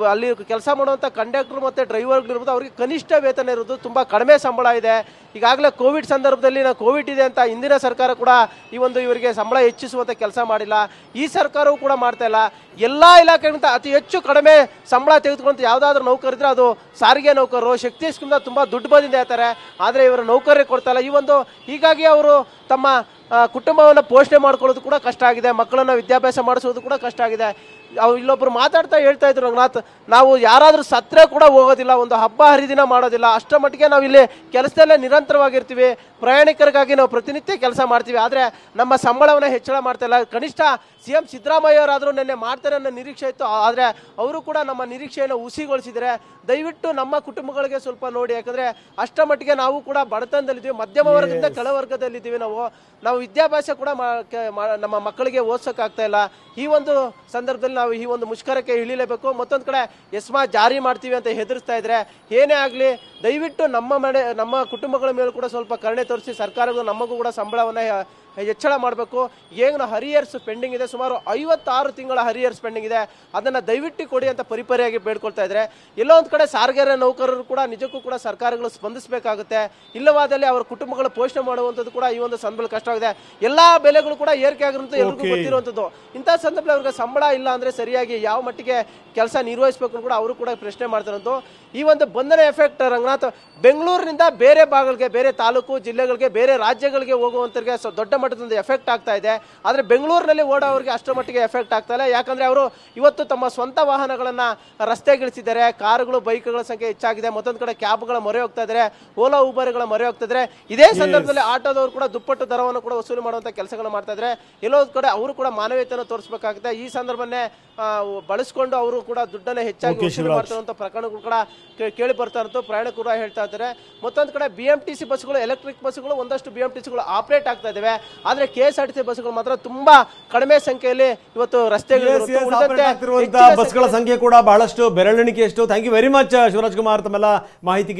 ಅಲ್ಲಿ ಕೆಲಸ ಮಾಡುವಂಥ ಕಂಡಕ್ಟರ್ ಮತ್ತು ಡ್ರೈವರ್ಗಳಿರ್ಬೋದು, ಅವರಿಗೆ ಕನಿಷ್ಠ ವೇತನ ಇರೋದು, ತುಂಬ ಕಡಿಮೆ ಸಂಬಳ ಇದೆ. ಈಗಾಗಲೇ ಕೋವಿಡ್ ಸಂದರ್ಭದಲ್ಲಿ ಕೋವಿಡ್ ಇದೆ ಅಂತ ಹಿಂದಿನ ಸರ್ಕಾರ ಕೂಡ ಈ ಒಂದು ಇವರಿಗೆ ಸಂಬಳ ಹೆಚ್ಚಿಸುವಂಥ ಕೆಲಸ ಮಾಡಿಲ್ಲ. ಈ ಸರ್ಕಾರವೂ ಕೂಡ ಮಾಡ್ತಾ ಇಲ್ಲ. ಎಲ್ಲ ಇಲಾಖೆಗಿಂತ ಅತಿ ಹೆಚ್ಚು ಕಡಿಮೆ ಸಂಬಳ ತೆಗೆದುಕೊಂತ ಯಾವುದಾದ್ರೂ ನೌಕರಿದ್ರೆ ಅದು ಸಾರಿಗೆ ನೌಕರರು. ಶಕ್ತಿ ಸ್ಕೀಮ್ನ ತುಂಬ ದುಡ್ಡು ಬಂದಿದೆ ಹೇಳ್ತಾರೆ, ಆದರೆ ಇವರು ನೌಕರರಿಗೆ ಕೊಡ್ತಾ ಇಲ್ಲ. ಈ ಒಂದು ಹೀಗಾಗಿ ಅವರು ತಮ್ಮ ಕುಟುಂಬವನ್ನು ಪೋಷಣೆ ಮಾಡ್ಕೊಳ್ಳೋದು ಕೂಡ ಕಷ್ಟ ಆಗಿದೆ. ಮಕ್ಕಳನ್ನು ವಿದ್ಯಾಭ್ಯಾಸ ಮಾಡಿಸೋದು ಕೂಡ ಕಷ್ಟ ಆಗಿದೆ. ಇಲ್ಲೊಬ್ರು ಮಾತಾಡ್ತಾ ಹೇಳ್ತಾ ಇದ್ರು ರಂಗನಾಥ್, ನಾವು ಯಾರಾದರೂ ಸತ್ತರೆ ಕೂಡ ಹೋಗೋದಿಲ್ಲ, ಒಂದು ಹಬ್ಬ ಹರಿದಿನ ಮಾಡೋದಿಲ್ಲ, ಅಷ್ಟರ ಮಟ್ಟಿಗೆ ನಾವು ಇಲ್ಲಿ ಕೆಲಸದಲ್ಲೇ ನಿರಂತರವಾಗಿರ್ತೀವಿ. ಪ್ರಯಾಣಿಕರಿಗಾಗಿ ನಾವು ಪ್ರತಿನಿತ್ಯ ಕೆಲಸ ಮಾಡ್ತೀವಿ, ಆದರೆ ನಮ್ಮ ಸಂಬಳವನ್ನು ಹೆಚ್ಚಳ ಮಾಡ್ತಾ ಇಲ್ಲ. ಕನಿಷ್ಠ CM ಸಿದ್ದರಾಮಯ್ಯ ಅವರಾದರೂ ನಿನ್ನೆ ಮಾಡ್ತಾರೆ ಅನ್ನೋ ನಿರೀಕ್ಷೆ ಇತ್ತು, ಆದರೆ ಅವರು ಕೂಡ ನಮ್ಮ ನಿರೀಕ್ಷೆಯನ್ನು ಹುಸಿಗೊಳಿಸಿದರೆ. ದಯವಿಟ್ಟು ನಮ್ಮ ಕುಟುಂಬಗಳಿಗೆ ಸ್ವಲ್ಪ ನೋಡಿ, ಯಾಕಂದರೆ ಅಷ್ಟರ ಮಟ್ಟಿಗೆ ನಾವು ಕೂಡ ಬಡತನದಲ್ಲಿದ್ದೀವಿ, ಮಧ್ಯಮ ವರ್ಗದಿಂದ ಕೆಳವರ್ಗದಲ್ಲಿದ್ದೀವಿ. ನಾವು ವಿದ್ಯಾಭ್ಯಾಸ ಕೂಡ ನಮ್ಮ ಮಕ್ಕಳಿಗೆ ಓದಿಸೋಕ್ಕಾಗ್ತಾ ಇಲ್ಲ. ಈ ಒಂದು ಸಂದರ್ಭದಲ್ಲಿ ನಾವು ಈ ಒಂದು ಮುಷ್ಕರಕ್ಕೆ ಇಳಿಲೇಬೇಕು. ಮತ್ತೊಂದು ಕಡೆ ಎಸ್ಮಾ ಜಾರಿ ಮಾಡ್ತೀವಿ ಅಂತ ಹೆದರಿಸ್ತಾ ಇದ್ರೆ ಏನೇ ಆಗಲಿ ದಯವಿಟ್ಟು ನಮ್ಮ ಕುಟುಂಬಗಳ ಮೇಲೂ ಕೂಡ ಸ್ವಲ್ಪ ಕರುಣೆ ತೋರಿಸಿ ಸರ್ಕಾರಗಳು ನಮಗೂ ಕೂಡ ಸಂಬಳವನ್ನು ಹೆಚ್ಚಳ ಮಾಡಬೇಕು. ಏನು ಹರಿಯರ್ಸ್ ಪೆಂಡಿಂಗ್ ಇದೆ, ಸುಮಾರು 56 ತಿಂಗಳ ಹರಿಯರ್ಸ್ ಪೆಂಡಿಂಗ್ ಇದೆ, ಅದನ್ನು ದಯವಿಟ್ಟು ಕೊಡಿ ಅಂತ ಪರಿಪರಿಯಾಗಿ ಬೇಡ್ಕೊಳ್ತಾ ಇದ್ದಾರೆ. ಎಲ್ಲೋ ಒಂದು ಕಡೆ ಸಾರಿಗೆ ನೌಕರರು ಕೂಡ ನಿಜಕ್ಕೂ ಕೂಡ ಸರ್ಕಾರಗಳು ಸ್ಪಂದಿಸಬೇಕಾಗುತ್ತೆ. ಇಲ್ಲವಾದಲ್ಲಿ ಅವರ ಕುಟುಂಬಗಳ ಪೋಷಣೆ ಮಾಡುವಂಥದ್ದು ಕೂಡ ಈ ಒಂದು ಸಂದರ್ಭದಲ್ಲಿ ಕಷ್ಟವಾಗಿದೆ. ಎಲ್ಲಾ ಬೆಲೆಗಳು ಕೂಡ ಏರಿಕೆ ಆಗಿರುವಂಥ ಎಲ್ರಿಗೂ ಗೊತ್ತಿರುವಂಥದ್ದು. ಇಂಥ ಸಂದರ್ಭದಲ್ಲಿ ಅವ್ರಿಗೆ ಸಂಬಳ ಇಲ್ಲ ಅಂದರೆ ಸರಿಯಾಗಿ ಯಾವ ಮಟ್ಟಿಗೆ ಕೆಲಸ ನಿರ್ವಹಿಸಬೇಕು ಕೂಡ ಅವರು ಕೂಡ ಪ್ರಶ್ನೆ ಮಾಡ್ತಾರಂತು. ಈ ಒಂದು ಬಂಧನ ಎಫೆಕ್ಟ್ ರಂಗನಾಥ್ ಬೆಂಗಳೂರಿನಿಂದ ಬೇರೆ ಭಾಗಗಳಿಗೆ, ಬೇರೆ ತಾಲೂಕು ಜಿಲ್ಲೆಗಳಿಗೆ, ಬೇರೆ ರಾಜ್ಯಗಳಿಗೆ ಹೋಗುವಂತರಿಗೆ ದೊಡ್ಡ ಮಟ್ಟದ ಎಫೆಕ್ಟ್ ಆಗ್ತಾ ಇದೆ. ಆದರೆ ಬೆಂಗಳೂರಿನಲ್ಲಿ ಓಡೋರಿಗೆ ಅಷ್ಟರ ಮಟ್ಟಿಗೆ ಎಫೆಕ್ಟ್ ಆಗ್ತಾ ಇಲ್ಲ. ಯಾಕಂದ್ರೆ ಅವರು ಇವತ್ತು ತಮ್ಮ ಸ್ವಂತ ವಾಹನಗಳನ್ನ ರಸ್ತೆಗಿಳಿಸಿದ್ದಾರೆ. ಕಾರುಗಳು, ಬೈಕ್ಗಳ ಸಂಖ್ಯೆ ಹೆಚ್ಚಾಗಿದೆ. ಮತ್ತೊಂದು ಕಡೆ ಕ್ಯಾಬ್ಗಳ ಮೊರೆ ಹೋಗ್ತಾ ಇದ್ದಾರೆ, ಓಲಾ ಊಬರ್ಗಳ ಮೊರೆ ಹೋಗ್ತಾ ಇದ್ದಾರೆ. ಇದೇ ಸಂದರ್ಭದಲ್ಲಿ ಆಟೋದವರು ಕೂಡ ದುಪ್ಪಟ್ಟು ದರವನ್ನು ಕೂಡ ವಸೂಲಿ ಮಾಡುವಂತ ಕೆಲಸಗಳು ಮಾಡ್ತಾ ಇದ್ದಾರೆ. ಎಲ್ಲೋ ಒಂದು ಕಡೆ ಅವರು ಕೂಡ ಮಾನವೀಯತೆಯನ್ನು ತೋರಿಸಬೇಕಾಗುತ್ತೆ. ಈ ಸಂದರ್ಭವನ್ನೇ ಬಳಸಿಕೊಂಡು ಅವರು ಕೂಡ ದುಡ್ಡನ್ನು ಹೆಚ್ಚಾಗಿ ವಸೂಲಿ ಮಾಡ್ತಿರುವಂತ ಪ್ರಕರಣಗಳು ಕೂಡ ಕೇಳಿ ಬರ್ತಾ ಇರುತ್ತೋ ಪ್ರಯಾಣಿಕರು ಕೂಡ ಹೇಳ್ತಾ ಇದ್ದಾರೆ. ಮತ್ತೊಂದು ಕಡೆ BMTC ಬಸ್ಗಳು, ಎಲೆಕ್ಟ್ರಿಕ್ ಬಸ್ಗಳು, ಒಂದಷ್ಟು BMTCಗಳು ಆಪರೇಟ್ ಆಗ್ತಾ ಇದಾವೆ. ಆದ್ರೆ KSRTC ಬಸ್ಗಳು ಮಾತ್ರ ತುಂಬಾ ಕಡಿಮೆ ಸಂಖ್ಯೆಯಲ್ಲಿ ಇವತ್ತು ರಸ್ತೆಗಳು ಬಸ್ಗಳ ಸಂಖ್ಯೆ ಕೂಡ ಬಹಳಷ್ಟು ಬೆರಳೆಣಿಕೆಯಷ್ಟು. Thank you very much Shivaraj Kumar ತಮ್ಮೆಲ್ಲ ಮಾಹಿತಿಗೆ.